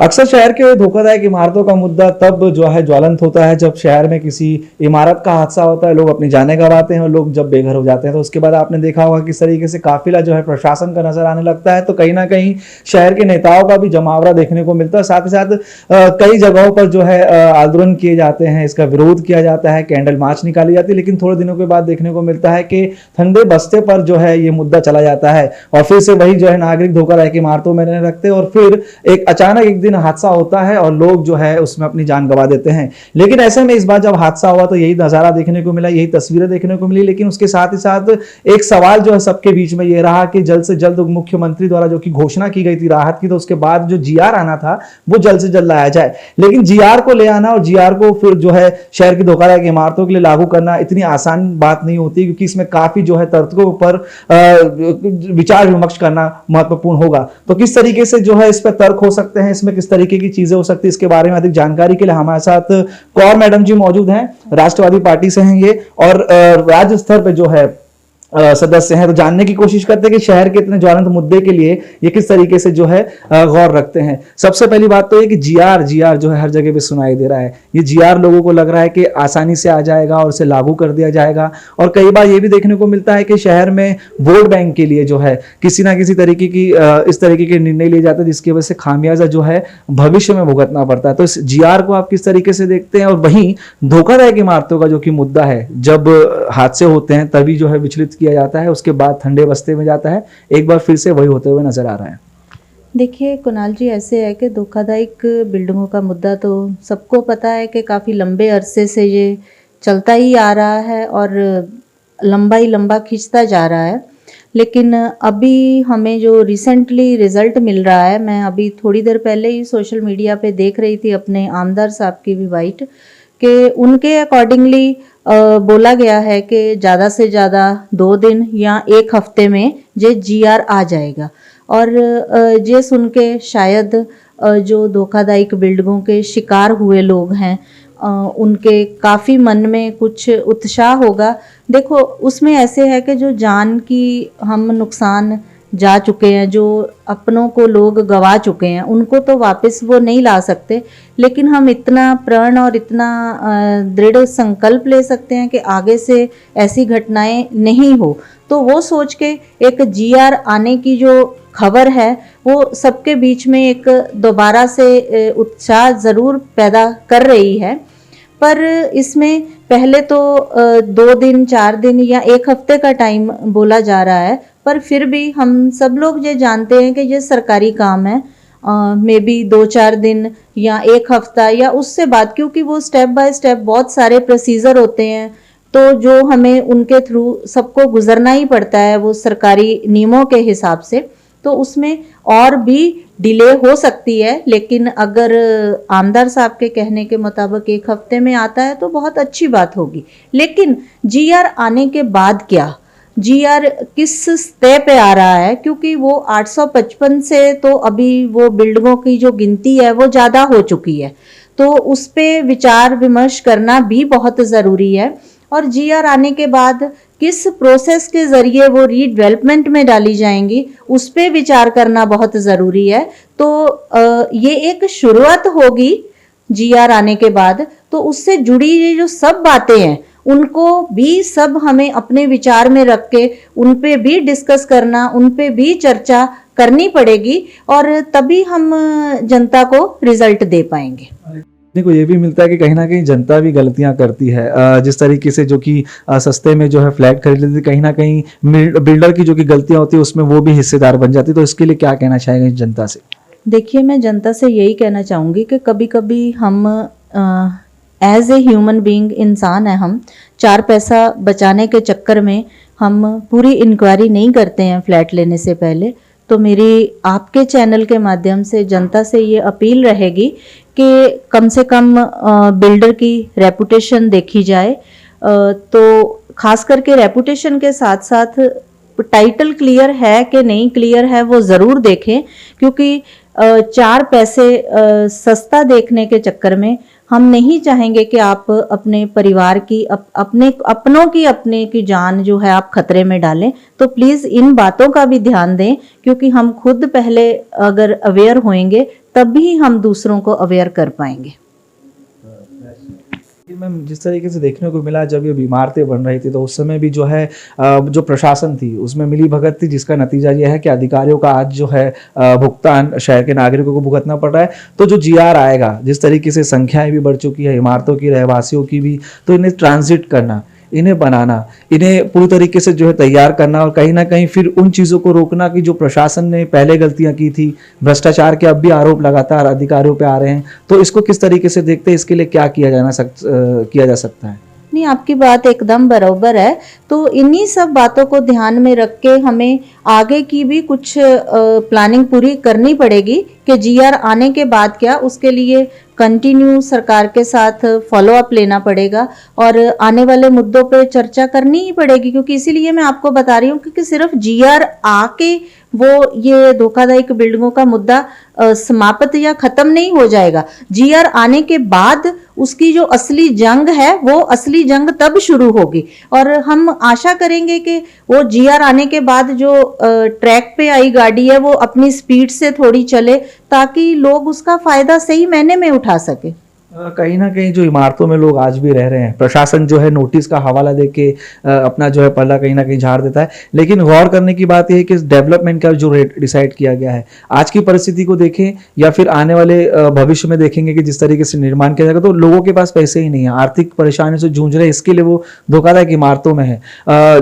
अक्सर शहर के धोखादायक इमारतों का मुद्दा तब जो है ज्वलंत होता है जब शहर में किसी इमारत का हादसा होता है, लोग अपनी जानें गंवाते हैं और लोग जब बेघर हो जाते हैं। तो उसके बाद आपने देखा होगा किस तरीके से काफिला जो है प्रशासन का नजर आने लगता है। तो कहीं ना कहीं शहर के नेताओं का भी जमावड़ा देखने को मिलता है। साथ ही साथ कई जगहों पर जो है आंदोलन किए जाते हैं, इसका विरोध किया जाता है, कैंडल मार्च निकाली जाती है। लेकिन थोड़े दिनों के बाद देखने को मिलता है कि ठंडे बस्ते पर जो है ये मुद्दा चला जाता है और फिर से वही जो है नागरिक धोखादायक इमारतों में रहने लगते हैं और फिर एक अचानक एक दिन हादसा होता है और लोग जो है उसमें अपनी जान गंवा देते हैं। लेकिन ऐसे में इस बार जब हादसा हुआ तो यही नजारा देखने को मिला, यही तस्वीरें देखने को मिली। लेकिन उसके साथ ही साथ एक सवाल जो है सबके बीच में ये रहा कि जल्द से जल्द मुख्यमंत्री द्वारा जो कि घोषणा की गई थी राहत की, तो उसके बाद जो जीआर आना था वो जल्द से जल्द लाया जाए। लेकिन जीआर को ले आना और जीआर को फिर जो है शहर की धोखाधड़ी इमारतों के लिए लागू करना इतनी आसान बात नहीं होती, क्योंकि इसमें काफी जो है तर्कों पर विचार विमर्श करना महत्वपूर्ण होगा। तो किस तरीके से जो है इस पर तर्क हो सकते हैं, इसमें किस तरीके की चीजें हो सकती है, इसके बारे में अधिक जानकारी के लिए हमारे साथ कौर मैडम जी मौजूद हैं। राष्ट्रवादी पार्टी से हैं ये और राज्य स्तर पे जो है सदस्य हैं। तो जानने की कोशिश करते हैं कि शहर के इतने ज्वलंत मुद्दे के लिए ये किस तरीके से जो है गौर रखते हैं। सबसे पहली बात तो ये कि जीआर जो है हर जगह पे सुनाई दे रहा है। ये जीआर लोगों को लग रहा है कि आसानी से आ जाएगा और उसे लागू कर दिया जाएगा। और कई बार ये भी देखने को मिलता है कि शहर में वोट बैंक के लिए जो है किसी ना किसी तरीके की इस तरीके के निर्णय लिए जाते हैं जिसकी वजह से खामियाजा जो है भविष्य में भुगतना पड़ता है। तो इस जीआर को आप किस तरीके से देखते हैं? और वहीं धोखादायक इमारतों का जो कि मुद्दा है, जब हादसे होते हैं तभी जो है विचलित किया जाता है, उसके बाद ठंडे बस्ते में जाता है, एक बार फिर से वही होते हुए नजर आ रहा है। देखिए कुणाल जी, ऐसे है कि धोखादायक बिल्डिंगों का मुद्दा तो सबको पता है कि काफ़ी लंबे अरसे से ये चलता ही आ रहा है और लंबा खींचता जा रहा है। लेकिन अभी हमें जो रिसेंटली रिज़ल्ट मिल रहा है, मैं अभी थोड़ी देर पहले ही सोशल मीडिया पे देख रही थी अपने आमदार साहब की भी वाइट, कि उनके अकॉर्डिंगली बोला गया है कि ज़्यादा से ज़्यादा 2 दिन या 1 हफ्ते में ये जीआर आ जाएगा। और ये सुन के शायद जो धोखादायक बिल्डिंगों के शिकार हुए लोग हैं उनके काफ़ी मन में कुछ उत्साह होगा। देखो उसमें ऐसे है कि जो जान की हम नुकसान जा चुके हैं, जो अपनों को लोग गवा चुके हैं, उनको तो वापस वो नहीं ला सकते। लेकिन हम इतना प्रण और इतना दृढ़ संकल्प ले सकते हैं कि आगे से ऐसी घटनाएं नहीं हो। तो वो सोच के एक जीआर आने की जो खबर है वो सबके बीच में एक दोबारा से उत्साह ज़रूर पैदा कर रही है। पर इसमें पहले तो 2 दिन 4 दिन या 1 हफ्ते का टाइम बोला जा रहा है, पर फिर भी हम सब लोग ये जानते हैं कि ये सरकारी काम है। मे बी 2-4 दिन या 1 हफ्ता या उससे बाद, क्योंकि वो स्टेप बाय स्टेप बहुत सारे प्रोसीजर होते हैं, तो जो हमें उनके थ्रू सबको गुजरना ही पड़ता है वो सरकारी नियमों के हिसाब से। तो उसमें और भी डिले हो सकती है, लेकिन अगर आमदार साहब के कहने के मुताबिक 1 हफ्ते में आता है तो बहुत अच्छी बात होगी। लेकिन जीआर आने के बाद क्या, जीआर किस स्तर पे आ रहा है, क्योंकि वो 855 से तो अभी वो बिल्डिंगों की जो गिनती है वो ज़्यादा हो चुकी है, तो उस पर विचार विमर्श करना भी बहुत ज़रूरी है। और जीआर आने के बाद किस प्रोसेस के ज़रिए वो रीडेवलपमेंट में डाली जाएंगी उस पर विचार करना बहुत ज़रूरी है। तो ये एक शुरुआत होगी जीआर आने के बाद, तो उससे जुड़ी ये जो सब बातें हैं उनको भी सब हमें अपने विचार में रख के उन पे भी डिस्कस करना, उन पे भी चर्चा करनी पड़ेगी और तभी हम जनता को रिजल्ट दे पाएंगे। देखो ये भी मिलता है कि कहीं ना कहीं जनता भी गलतियां करती है। जिस तरीके से जो कि सस्ते में जो है फ्लैट खरीद लेती, कहीं ना कहीं बिल्डर की जो कि गलतियां होती है उसमें वो भी हिस्सेदार बन जाती है। तो इसके लिए क्या कहना चाहेंगे जनता से? देखिए मैं जनता से यही कहना चाहूँगी कि कभी कभी हम एज ए ह्यूमन बीइंग, इंसान है हम, 4 पैसा बचाने के चक्कर में हम पूरी इंक्वायरी नहीं करते हैं फ्लैट लेने से पहले। तो मेरी आपके चैनल के माध्यम से जनता से ये अपील रहेगी कि कम से कम बिल्डर की रेपुटेशन देखी जाए। तो खास करके रेपुटेशन के साथ साथ टाइटल क्लियर है कि नहीं क्लियर है वो ज़रूर देखें, क्योंकि 4 पैसे सस्ता देखने के चक्कर में हम नहीं चाहेंगे कि आप अपने परिवार की अपने की जान जो है आप खतरे में डालें। तो प्लीज़ इन बातों का भी ध्यान दें, क्योंकि हम खुद पहले अगर अवेयर होंगे तभी हम दूसरों को अवेयर कर पाएंगे। मैम, जिस तरीके से देखने को मिला जब ये इमारतें बन रही थी तो उस समय भी जो है जो प्रशासन थी उसमें मिली भगत थी, जिसका नतीजा ये है कि अधिकारियों का आज जो है भुगतान शहर के नागरिकों को भुगतना पड़ रहा है। तो जो जीआर आएगा, जिस तरीके से संख्याएं भी बढ़ चुकी है इमारतों की, रहवासियों की भी, तो इन्हें ट्रांजिट करना, इन्हें बनाना, इन्हें पूरी तरीके से जो है तैयार करना और कहीं ना कहीं फिर उन चीज़ों को रोकना कि जो प्रशासन ने पहले गलतियां की थी, भ्रष्टाचार के अब भी आरोप लगातार अधिकारियों पे आ रहे हैं, तो इसको किस तरीके से देखते हैं, इसके लिए क्या किया जा सकता है? नहीं, आपकी बात एकदम बराबर है। तो इन्हीं सब बातों को ध्यान में रख के हमें आगे की भी कुछ प्लानिंग पूरी करनी पड़ेगी कि जीआर आने के बाद क्या, उसके लिए कंटिन्यू सरकार के साथ फॉलो अप लेना पड़ेगा और आने वाले मुद्दों पे चर्चा करनी ही पड़ेगी। क्योंकि इसीलिए मैं आपको बता रही हूँ कि सिर्फ जीआर आके वो ये धोखाधड़ी बिल्डिंगों का मुद्दा समाप्त या खत्म नहीं हो जाएगा। जीआर आने के बाद उसकी जो असली जंग है वो असली जंग तब शुरू होगी और हम आशा करेंगे कि वो जीआर आने के बाद जो ट्रैक पे आई गाड़ी है वो अपनी स्पीड से थोड़ी चले, ताकि लोग उसका फायदा सही मायने में उठा सके। कहीं ना कहीं जो इमारतों में लोग आज भी रह रहे हैं, प्रशासन जो है नोटिस का हवाला देके अपना जो है पल्ला कहीं ना कहीं झाड़ देता है। लेकिन गौर करने की बात यह है कि डेवलपमेंट का जो रेट डिसाइड किया गया है, आज की परिस्थिति को देखें या फिर आने वाले भविष्य में देखेंगे कि जिस तरीके से निर्माण किया जाएगा, तो लोगों के पास पैसे ही नहीं है, आर्थिक परेशानी से जूझ रहे हैं, इसके लिए वो धोखाधड़ी इमारतों में है।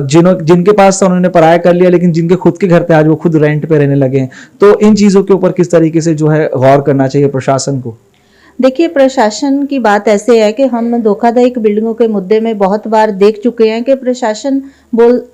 जिनके पास उन्होंने पराया कर लिया, लेकिन जिनके खुद के घर थे आज वो खुद रेंट पे रहने लगे हैं। तो इन चीज़ों के ऊपर किस तरीके से जो है गौर करना चाहिए प्रशासन को? देखिए, प्रशासन की बात ऐसे है कि हम धोखाधड़ी बिल्डिंगों के मुद्दे में बहुत बार देख चुके हैं कि प्रशासन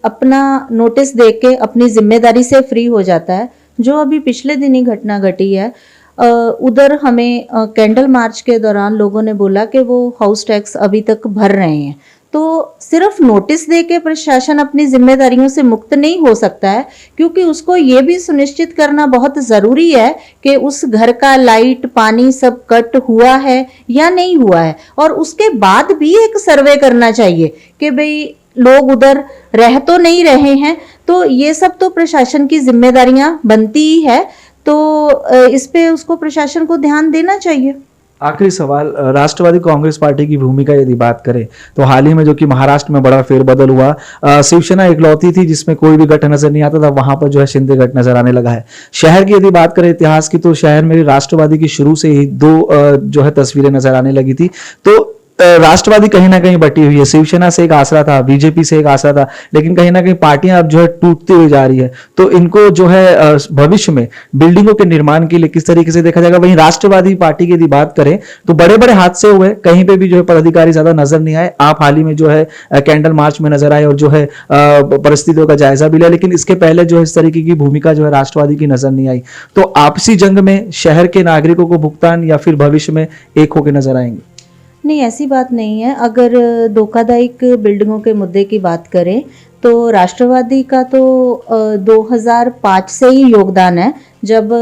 अपना नोटिस देख के अपनी जिम्मेदारी से फ्री हो जाता है। जो अभी पिछले दिन ही घटना घटी है, उधर हमें कैंडल मार्च के दौरान लोगों ने बोला कि वो हाउस टैक्स अभी तक भर रहे हैं। तो सिर्फ नोटिस दे के प्रशासन अपनी जिम्मेदारियों से मुक्त नहीं हो सकता है, क्योंकि उसको ये भी सुनिश्चित करना बहुत ज़रूरी है कि उस घर का लाइट पानी सब कट हुआ है या नहीं हुआ है। और उसके बाद भी एक सर्वे करना चाहिए कि भाई लोग उधर रह तो नहीं रहे हैं। तो ये सब तो प्रशासन की जिम्मेदारियां बनती ही है, तो इस पे उसको प्रशासन को ध्यान देना चाहिए। आखिरी सवाल, राष्ट्रवादी कांग्रेस पार्टी की भूमिका यदि बात करें तो हाल ही में जो कि महाराष्ट्र में बड़ा फेरबदल हुआ, शिवसेना इकलौती थी जिसमें कोई भी गठ नजर नहीं आता था, वहां पर जो है शिंदे गठ नजर आने लगा है। शहर की यदि बात करें इतिहास की, तो शहर में राष्ट्रवादी की शुरू से ही दो जो है तस्वीरें नजर आने लगी थी। तो राष्ट्रवादी कहीं ना कहीं बटी हुई है, शिवसेना से एक आसरा था, बीजेपी से एक आसरा था, लेकिन कहीं ना कहीं पार्टियां अब जो है टूटती हुई जा रही है। तो इनको जो है भविष्य में बिल्डिंगों के निर्माण के लिए किस तरीके से देखा जाएगा? वहीं राष्ट्रवादी पार्टी की यदि बात करें तो बड़े बड़े हादसे हुए, कहीं पे भी जो है पदाधिकारी ज्यादा नजर नहीं आए। आप हाल ही में जो है कैंडल मार्च में नजर आए और जो है परिस्थितियों का जायजा भी लिया, लेकिन इसके पहले जो है इस तरीके की भूमिका जो है राष्ट्रवादी की नजर नहीं आई। तो आपसी जंग में शहर के नागरिकों को भुगतान या फिर भविष्य में एक होकर नजर आएंगे? नहीं, ऐसी बात नहीं है। अगर धोखाधड़ी बिल्डिंगों के मुद्दे की बात करें तो राष्ट्रवादी का तो 2005 से ही योगदान है, जब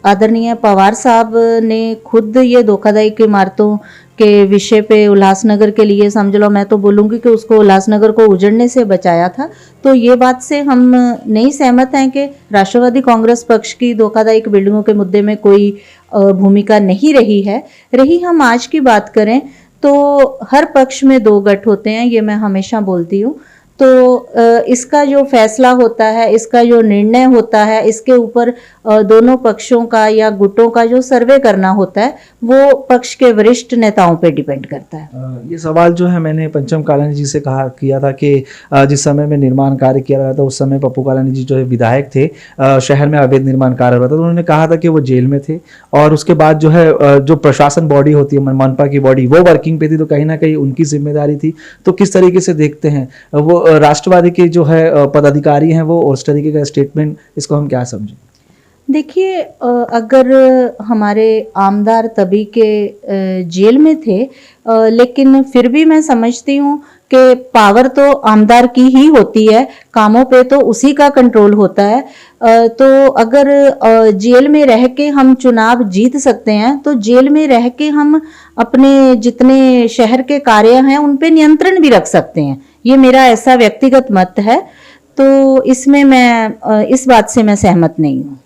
आदरणीय पवार साहब ने खुद ये धोखाधड़ी की इमारतों के विषय पे उल्लासनगर के लिए, समझ लो मैं तो बोलूँगी कि उसको उल्लासनगर को उजड़ने से बचाया था। तो ये बात से हम नहीं सहमत हैं कि राष्ट्रवादी कांग्रेस पक्ष की धोखाधड़ी की बिल्डिंगों के मुद्दे में कोई भूमिका नहीं रही है। रही हम आज की बात करें तो हर पक्ष में दो गठ होते हैं, ये मैं हमेशा बोलती हूँ। तो इसका जो फैसला होता है, इसका जो निर्णय होता है, इसके ऊपर दोनों पक्षों का या गुटों का जो सर्वे करना होता है वो पक्ष के वरिष्ठ नेताओं पे डिपेंड करता है। ये सवाल जो है मैंने पंचम कालानी जी से किया था कि जिस समय में निर्माण कार्य किया रहा था उस समय पप्पू कालानी जी जो है विधायक थे, शहर में अवैध निर्माण कार्य हो रहा था, तो उन्होंने कहा था कि वो जेल में थे और उसके बाद जो है जो प्रशासन बॉडी होती है मनपा की बॉडी वो वर्किंग पे थी, तो कहीं ना कहीं उनकी जिम्मेदारी थी। तो किस तरीके से देखते हैं वो राष्ट्रवादी के जो है पदाधिकारी हैं वो उस तरीके का स्टेटमेंट, इसको हम क्या समझें? देखिए, अगर हमारे आमदार तभी के जेल में थे, लेकिन फिर भी मैं समझती हूँ कि पावर तो आमदार की ही होती है, कामों पे तो उसी का कंट्रोल होता है। तो अगर जेल में रह के हम चुनाव जीत सकते हैं तो जेल में रह के हम अपने जितने शहर के कार्य हैं उन पे नियंत्रण भी रख सकते हैं। ये मेरा ऐसा व्यक्तिगत मत है, तो इसमें मैं इस बात से मैं सहमत नहीं हूँ।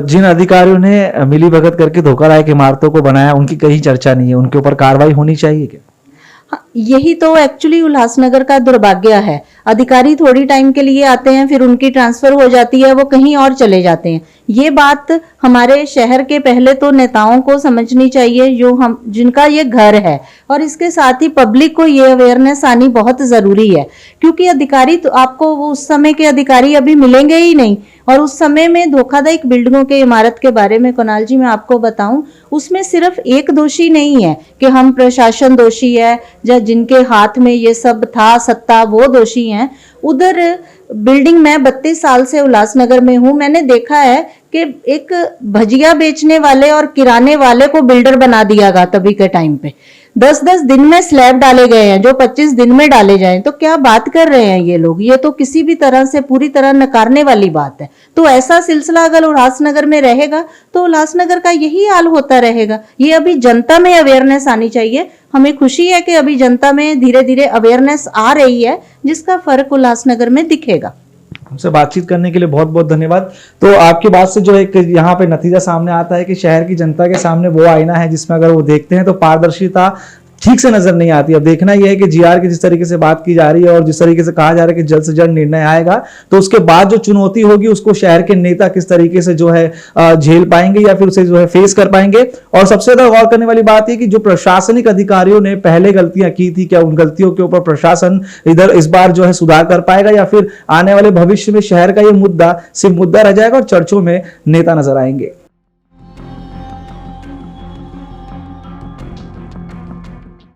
जिन अधिकारियों ने मिलीभगत करके धोखादायक इमारतों को बनाया उनकी कहीं चर्चा नहीं है, उनके ऊपर कार्रवाई होनी चाहिए क्या? हाँ, यही तो एक्चुअली उल्लासनगर का दुर्भाग्य है। अधिकारी थोड़ी टाइम के लिए आते हैं, फिर उनकी ट्रांसफर हो जाती है, वो कहीं और चले जाते हैं। ये बात हमारे शहर के पहले तो नेताओं को समझनी चाहिए, जो हम जिनका ये घर है, और इसके साथ ही पब्लिक को ये अवेयरनेस आनी बहुत जरूरी है, क्योंकि अधिकारी तो आपको उस समय के अधिकारी अभी मिलेंगे ही नहीं। और उस समय में धोखादायक बिल्डिंगों के इमारत के बारे में कुणाल जी मैं आपको बताऊं, उसमें सिर्फ एक दोषी नहीं है कि हम प्रशासन दोषी है या जिनके हाथ में ये सब था सत्ता वो दोषी हैं। उधर बिल्डिंग में 32 साल से उल्लासनगर में हूं, मैंने देखा है कि एक भजिया बेचने वाले और किराने वाले को बिल्डर बना दिया गया तभी के टाइम पे। 10-10 दिन में स्लैब डाले गए हैं जो 25 दिन में डाले जाएं। तो क्या बात कर रहे हैं ये लोग? ये तो किसी भी तरह से पूरी तरह नकारने वाली बात है। तो ऐसा सिलसिला अगर उल्लासनगर में रहेगा तो उल्लासनगर का यही हाल होता रहेगा। ये अभी जनता में अवेयरनेस आनी चाहिए। हमें खुशी है कि अभी जनता में धीरे धीरे अवेयरनेस आ रही है, जिसका फर्क उल्लासनगर में दिखेगा। हमसे बातचीत करने के लिए बहुत बहुत धन्यवाद। तो आपकी बात से जो एक यहाँ पे नतीजा सामने आता है कि शहर की जनता के सामने वो आईना है जिसमें अगर वो देखते हैं तो पारदर्शिता ठीक से नजर नहीं आती। अब देखना यह है कि जीआर की जिस तरीके से बात की जा रही है और जिस तरीके से कहा जा रहा है कि जल्द से जल्द निर्णय आएगा, तो उसके बाद जो चुनौती होगी उसको शहर के नेता किस तरीके से जो है झेल पाएंगे या फिर उसे जो है फेस कर पाएंगे। और सबसे ज्यादा गौर करने वाली बात है कि जो प्रशासनिक अधिकारियों ने पहले गलतियां की थी, क्या उन गलतियों के ऊपर प्रशासन इधर इस बार जो है सुधार कर पाएगा या फिर आने वाले भविष्य में शहर का ये मुद्दा सिर्फ मुद्दा रह जाएगा और चर्चों में नेता नजर आएंगे।